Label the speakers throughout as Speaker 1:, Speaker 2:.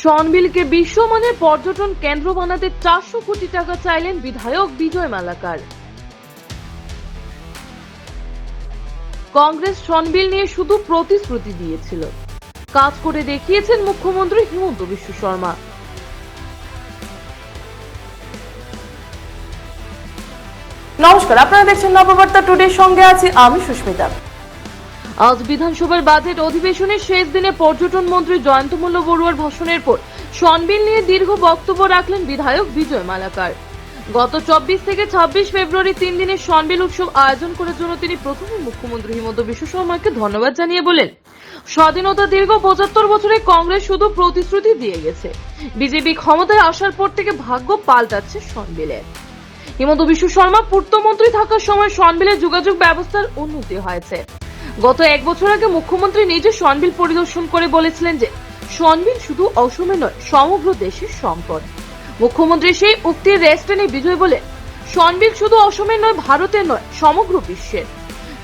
Speaker 1: সনবিলকে বিশ্বমানের পর্যটন কেন্দ্র বানাতে 400 কোটি টাকা চাইলেন বিধায়ক বিজয় মালাকার। কংগ্রেস সনবিল নিয়ে শুধু প্রতিশ্রুতি দিয়েছিল, কাজ করে দেখিয়েছেন মুখ্যমন্ত্রী হিমন্ত বিশ্ব শর্মা।
Speaker 2: নমস্কার, আপনারা দেখছেন নববার্তা টুডে, সঙ্গে আছি আমি সুস্মিতা।
Speaker 1: আজ বিধানসভার বাজেট অধিবেশনের শেষ দিনে পর্যটন মন্ত্রী জয়ন্তমল্ল বড়ুয়ার ভাষণের পর সনবিল নিয়ে দীর্ঘ বক্তব্য রাখলেন বিধায়ক বিজয় মালাকার। গত 24 থেকে 26 ফেব্রুয়ারি 3 দিনের সনবিল উৎসব আয়োজন করার জন্য তিনি প্রথমে মুখ্যমন্ত্রী হিমন্ত বিশ্ব শর্মাকে ধন্যবাদ জানিয়ে বলেন, স্বাধীনতা দীর্ঘ 75 বছরে কংগ্রেস শুধু প্রতিশ্রুতি দিয়ে গেছে, বিজেপি ক্ষমতায় আসার পর থেকে ভাগ্য পাল্টাচ্ছে সনবিলের। হিমন্ত বিশ্ব শর্মা পূর্তমন্ত্রী থাকার সময় সনবিলের যোগাযোগ ব্যবস্থার উন্নতি হয়েছে। গত 1 বছর আগে মুখ্যমন্ত্রী নিজে সনবিল পরিদর্শন করে বলেছিলেন যে সনবিল শুধু অসমে নয়, সমগ্র দেশের সম্পদ। মুখ্যমন্ত্রী সেই উক্তির রেস্ট টেনে বিজয় বলে, সনবিল শুধু অসমের নয়, ভারতের নয়, সমগ্র বিশ্বের।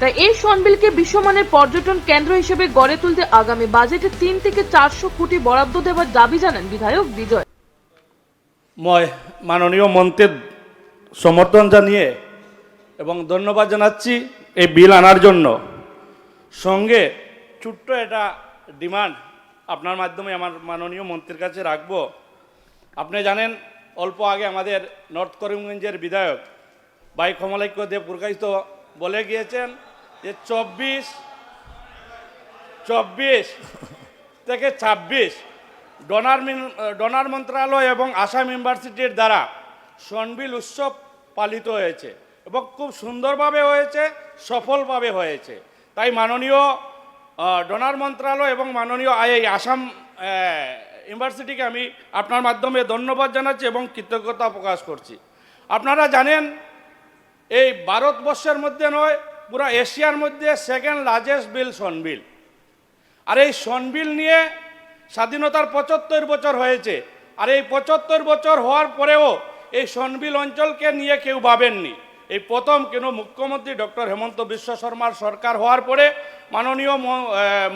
Speaker 1: তাই এই সনবিলকে বিশ্বমানের পর্যটন কেন্দ্র হিসেবে গড়ে তুলতে আগামী বাজেটে 3 থেকে 400 কোটি বরাদ্দ দেওয়ার দাবি জানান বিধায়ক বিজয়।
Speaker 3: মাননীয় মন্ত্রীর সমর্থন জানিয়ে এবং ধন্যবাদ জানাচ্ছি এই বিল আনার জন্য। সঙ্গে ছোট্ট একটা ডিমান্ড আপনার মাধ্যমে আমার মাননীয় মন্ত্রীর কাছে রাখবো। আপনি জানেন, অল্প আগে আমাদের নর্থ করিমগঞ্জের বিধায়ক ভাই কমলাক্ষ দেব পুরকায়িত বলে গিয়েছেন যে 24 থেকে 26 ডোনার মন্ত্রণালয় এবং আসাম ইউনিভার্সিটির দ্বারা সনবিল উৎসব পালিত হয়েছে এবং খুব সুন্দরভাবে হয়েছে, সফলভাবে হয়েছে। তাই মাননীয় ডোনার মন্ত্রণালয় এবং মাননীয় আসাম ইউনিভার্সিটিকে আমি আপনার মাধ্যমে ধন্যবাদ জানাচ্ছি এবং কৃতজ্ঞতা প্রকাশ করছি। আপনারা জানেন, এই ভারতবর্ষের মধ্যে নয়, পুরো এশিয়ার মধ্যে সেকেন্ড লার্জেস্ট বিল সনবিল। আর এই সনবিল নিয়ে স্বাধীনতার 75 বছর হয়েছে। আর এই 75 বছর হওয়ার পরেও এই সনবিল অঞ্চলকে নিয়ে কেউ ভাবেননি। এই প্রথম কেন মুখ্যমন্ত্রী ডক্টর হেমন্ত বিশ্ব শর্মার সরকার হওয়ার পরে মাননীয়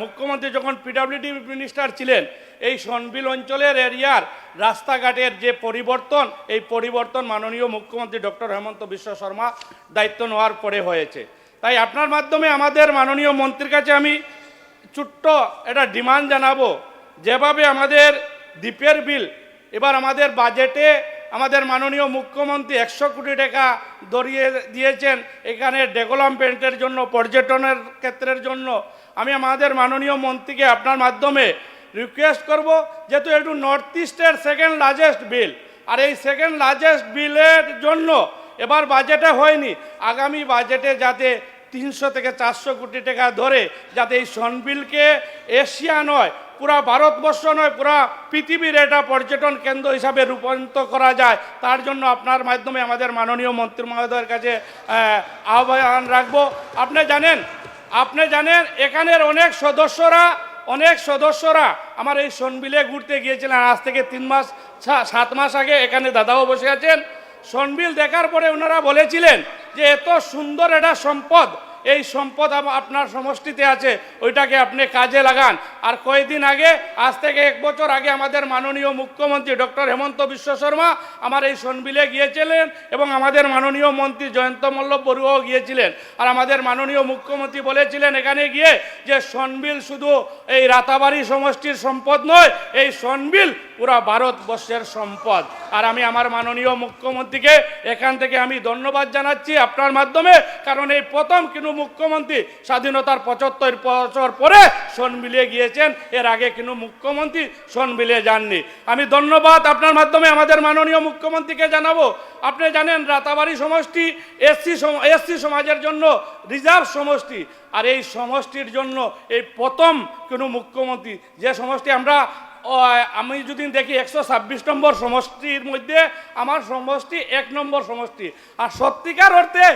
Speaker 3: মুখ্যমন্ত্রী যখন পিডব্লিউডি মিনিস্টার ছিলেন, এই সনবিল অঞ্চলের এরিয়ার রাস্তাঘাটের যে পরিবর্তন, এই পরিবর্তন মাননীয় মুখ্যমন্ত্রী ডক্টর হেমন্ত বিশ্ব শর্মা দায়িত্ব নেওয়ার পরে হয়েছে। তাই আপনার মাধ্যমে আমাদের মাননীয় মন্ত্রীর কাছে আমি ছোট্ট একটা ডিমান্ড জানাবো, যেভাবে আমাদের দ্বীপের বিল এবার আমাদের বাজেটে আমাদের মাননীয় মুখ্যমন্ত্রী 100 কোটি টাকা ধরিয়ে দিয়েছেন এখানে ডেভেলপমেন্টের জন্য, পর্যটনের ক্ষেত্রের জন্য। আমি আমাদের মাননীয় মন্ত্রীকে আপনার মাধ্যমে রিকোয়েস্ট করব, যেহেতু একটু নর্থ ইস্টের সেকেন্ড লার্জেস্ট বিল, আর এই সেকেন্ড লার্জেস্ট বিলের জন্য এবার বাজেটে হয়নি, আগামী বাজেটে যাতে 300 থেকে 400 কোটি টাকা ধরে যাতে এই সনবিলকে এশিয়া নয়, পুরা ভারতবর্ষ নয়, পুরা পৃথিবীর এটা পর্যটন কেন্দ্র হিসাবে রূপান্তর করা যায়, তার জন্য আপনার মাধ্যমে আমাদের মাননীয় মন্ত্রী মহোদয়ের কাছে আহ্বান রাখবো। আপনি জানেন এখানের অনেক সদস্যরা আমার এই সনবিলে ঘুরতে গিয়েছিলেন। আজ থেকে 7 মাস আগে এখানে দাদাও বসে আছেন। সনবিল দেখার পরে ওনারা বলেছিলেন যে এত সুন্দর একটা সম্পদ, এই সম্পদ আপনার সমষ্টিতে আছে, ওইটাকে আপনি কাজে লাগান। আর কয়েকদিন আগে, আজ থেকে 1 বছর আগে আমাদের মাননীয় মুখ্যমন্ত্রী ডক্টর হেমন্ত বিশ্ব শর্মা আমার এই সনবিলে গিয়েছিলেন এবং আমাদের মাননীয় মন্ত্রী জয়ন্তমল্ল বড়ুয়াও গিয়েছিলেন। আর আমাদের মাননীয় মুখ্যমন্ত্রী বলেছিলেন এখানে গিয়ে যে সনবিল শুধু এই রাতাবাড়ি সমষ্টির সম্পদ নয়, এই সনবিল পুরা ভারতবর্ষের সম্পদ। আর আমি আমার মাননীয় মুখ্যমন্ত্রীকে এখান থেকে আমি ধন্যবাদ জানাচ্ছি আপনার মাধ্যমে, কারণ এই প্রথম কিন্তু মুখ্যমন্ত্রী স্বাধীনতার 75 বছর পরে সনবিলে গিয়েছেন, এর আগে কিন্তু মুখ্যমন্ত্রী সনবিলে যাননি। আমি ধন্যবাদ আপনার মাধ্যমে আমাদের মাননীয় মুখ্যমন্ত্রীকে জানাবো। আপনি জানেন রাতাবাড়ি সমষ্টি এসসি সমাজের জন্য রিজার্ভ সমষ্টি, আর এই সমষ্টির জন্য এই প্রথম কিন্তু মুখ্যমন্ত্রী, যে সমষ্টি আমি যদি দেখি 126 নম্বর সমষ্টির মধ্যে আমার সমষ্টি 1 নম্বর সমষ্টি, আর সত্যিকার অর্থে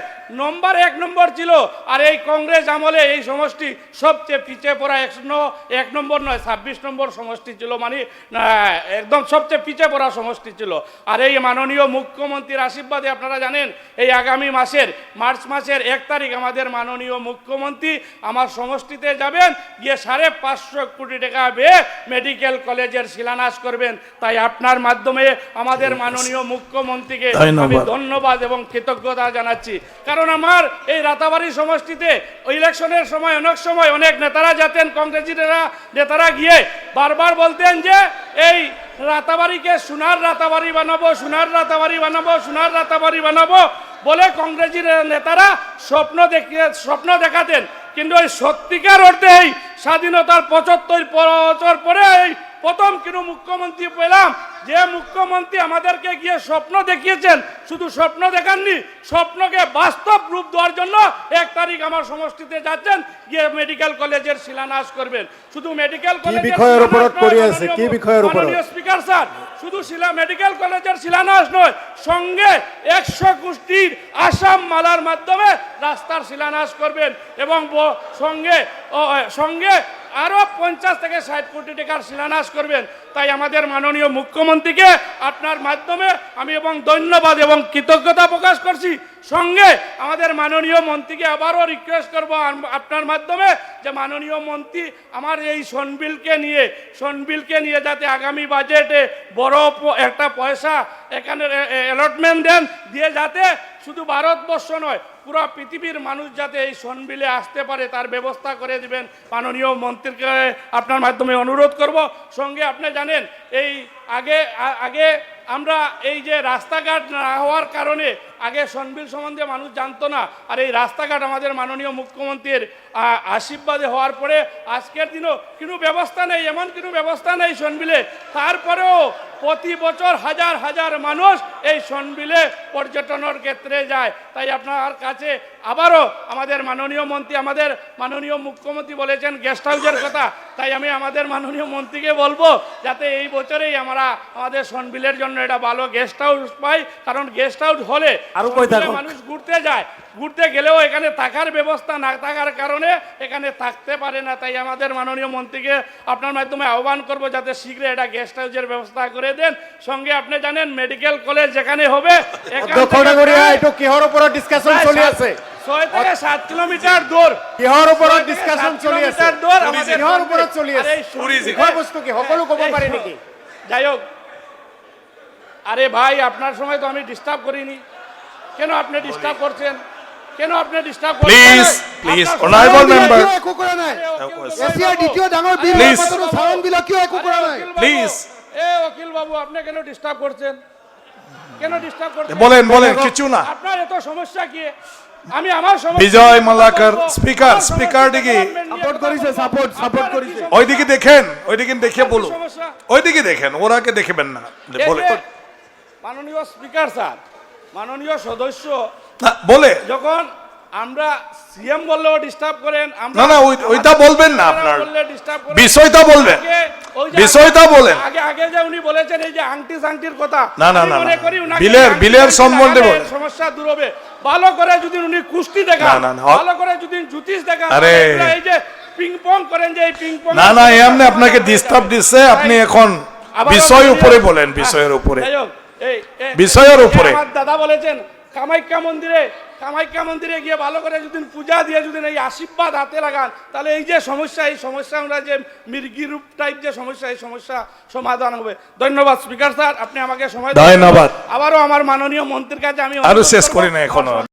Speaker 3: নম্বর 1 নম্বর ছিল। আর এই কংগ্রেস আমলে এই সমষ্টি সবচেয়ে পিছিয়ে পড়া 1 নম্বর নয়, 26 নম্বর সমষ্টি ছিল, মানে একদম সবচেয়ে পিছিয়ে পড়া সমষ্টি ছিল। আর এই মাননীয় মুখ্যমন্ত্রীর আশীর্বাদে আপনারা জানেন এই আগামী মার্চ মাসের 1 তারিখ আমাদের মাননীয় মুখ্যমন্ত্রী আমার সমষ্টিতে যাবেন, গিয়ে 550 কোটি টাকা ব্যয়ে মেডিকেল কলেজ কলেজের শিলান্যাস করবেন। তাই আপনার মাধ্যমে আমাদের মাননীয় মুখ্যমন্ত্রীকে আমি ধন্যবাদ এবং কৃতজ্ঞতা জানাচ্ছি। কারণ আমার এই রাতাবাড়ি সমষ্টিতে ইলেকশনের সময় অনেক নেতারা যেতেন, কংগ্রেসি নেতারা গিয়ে বারবার বলতেন যে এই রাতাবাড়িকে সোনার রাতাবাড়ি বানাবো, সোনার রাতাবাড়ি বানাবো, সোনার রাতাবাড়ি বানাবো বলে কংগ্রেসি নেতারা স্বপ্ন দেখাতেন। কিন্তু এই সত্যিকার অর্থেই স্বাধীনতার 75 বছর পরে এই প্রথম কিন্তু মুখ্যমন্ত্রী পেলাম, যে মুখ্যমন্ত্রী আমাদেরকে গিয়ে স্বপ্ন দেখিয়েছেন। শুধু স্বপ্ন দেখাননি, স্বপ্নকে বাস্তব রূপ দেওয়ার জন্য 1 তারিখ আমার সমষ্টিতে যাচ্ছেন, গিয়ে মেডিকেল কলেজের শিলান্যাস করবেন। শুধু মেডিকেল কলেজের
Speaker 4: বিষয়ের উপর করে আছে, কি বিষয়ের উপর?
Speaker 3: স্পিকার স্যার, শুধু মেডিকেল কলেজের শিলান্যাস নয়, সঙ্গে 100 কোটির আসাম মালার মাধ্যমে রাস্তার শিলান্যাস করবেন এবং সঙ্গে আরো 50 থেকে 60 কোটি টাকার শিলান্যাস করবেন। তাই আমাদের মাননীয় মুখ্যমন্ত্রীকে আপনার মাধ্যমে আমি এবং ধন্যবাদ এবং কৃতজ্ঞতা প্রকাশ করছি। সঙ্গে আমাদের মাননীয় মন্ত্রীকে আবারও রিকোয়েস্ট করব আপনার মাধ্যমে যে মাননীয় মন্ত্রী আমার এই সনবিলকে নিয়ে যাতে আগামী বাজেটে বড় একটা পয়সা এখানে অ্যালটমেন্ট দেন, দিয়ে যাতে শুধু ভারতবর্ষ নয় পুরো পৃথিবীর মানুষ যাতে এই সনবিলে আসতে পারে তার ব্যবস্থা করে দিবেন। মাননীয় মন্ত্রীকে আপনার মাধ্যমে অনুরোধ করব। সঙ্গে আপনি জানেন এই আগে আমরা এই যে রাস্তাঘাট না হওয়ার কারণে আগে সনবিল সম্বন্ধে মানুষ জানতো না, আর এই রাস্তাঘাট আমাদের মাননীয় মুখ্যমন্ত্রীর আশীর্বাদে হওয়ার পরে আজকের দিনও কোনো ব্যবস্থা নেই, এমন কোনো ব্যবস্থা নেই সনবিলে। তারপরেও প্রতি বছর হাজার হাজার মানুষ এই সনবিলে পর্যটনের ক্ষেত্রে যায়। তাই আপনার কাছে আবারও আমাদের মাননীয় মন্ত্রী, আমাদের মাননীয় মুখ্যমন্ত্রী বলেছেন গেস্ট হাউসের কথা, তাই আমি আমাদের মাননীয় মন্ত্রীকে বলবো যাতে এই বছরেই আমরা আমাদের সনবিলের জন্য এটা ভালো গেস্ট হাউস পাই। কারণ গেস্ট হাউস হলে মানুষ ঘুরতে গেলেও এখানে থাকার ব্যবস্থা না থাকার কারণে এখানে থাকতে পারে না। তাই আমাদের মাননীয় মন্ত্রীকে আপনার মাধ্যমে আহ্বান করব যাতে শীঘ্র এটা গেস্ট হাউসের ব্যবস্থা করে দেন। সঙ্গে আপনি জানেন মেডিকেল কলেজ যেখানে হবে 6 থেকে 7 কিলোমিটার দূর,
Speaker 4: কিহৰ ওপৰত ডিসকাশন চলি আছে? কিহৰ ওপৰত চলি আছে? বিষয়বস্তু কি সকলো ক'ব পাৰে নেকি?
Speaker 3: যাই হোক, আরে ভাই আপনার সময় তো আমি ডিস্টার্ব করিনি, কেন আপনি ডিস্টার্ব করছেন? কেন আপনি ডিস্টার্ব করছেন?
Speaker 5: প্লিজ অনারেবল মেম্বার,
Speaker 4: একো কৰা নাই। এছিয়াৰ দ্বিতীয় ডাঙৰ বিল পাতৰো চাউন বিল কিয় একো কৰা নাই?
Speaker 5: প্লিজ
Speaker 3: ওকিল বাবু আপনি কেন ডিস্টার্ব করছেন? কেন ডিস্টার্ব করছেন?
Speaker 5: বলেন কিছু না।
Speaker 3: আপনার এত সমস্যা কি? আমি আমার সমস্যা
Speaker 5: বিজয় মালাকার স্পিকার দিকে
Speaker 4: সাপোর্ট কৰিছে, সাপোর্ট কৰিছে।
Speaker 5: ওইদিকে দেখেন, ওইদিকে দেখে বলুন, ওইদিকে দেখেন, ওরাকে দেখবেন না। বলে
Speaker 3: মাননীয় স্পিকার স্যার, মাননীয় সদস্য
Speaker 5: বলে
Speaker 3: যখন আমরা সিএম বললেও ডিস্টার্ব করেন,
Speaker 5: না না ওইটা বলবেন না, আপনার
Speaker 3: বললে ডিস্টার্ব করেন,
Speaker 5: বিষয়টা বলবেন, বিষয়টা বলেন।
Speaker 3: আগে যে উনি বলেছেন এই যে আংটির কথা,
Speaker 5: না না
Speaker 3: আমি
Speaker 5: না
Speaker 3: মনে করি উনাকে
Speaker 5: বিলের সম্বন্ধে বলেন।
Speaker 3: সমস্যা দূর হবে। ভালো করে যদি উনি কুস্তি দেখান, ভালো করে যদি জ্যোতিষ দেখান,
Speaker 5: আরে
Speaker 3: এই যে পিং পং করেন, যে এই পিং পং
Speaker 5: না এমনি আপনাকে ডিস্টার্ব দিচ্ছে। আপনি এখন বিষয় উপরে বলেন, বিষয়ের উপরে, বিষয়ের উপরে।
Speaker 3: আমার দাদা বলেছেন কামাখ্যা মন্দিরে গিয়ে ভালো করে যদি পূজা দিয়ে যদি এই আশীর্বাদ হাতে লাগান, তাহলে এই যে সমস্যা আমরা যে মির্গি রূপ টাইপ যে সমস্যা, এই সমস্যা সমাধান হবে। ধন্যবাদ স্পিকার স্যার, আপনি আমাকে সময়
Speaker 5: ধন্যবাদ।
Speaker 3: আবারও আমার মাননীয় মন্ত্রীর কাছে আমি
Speaker 5: আরো শেষ করি না এখনো।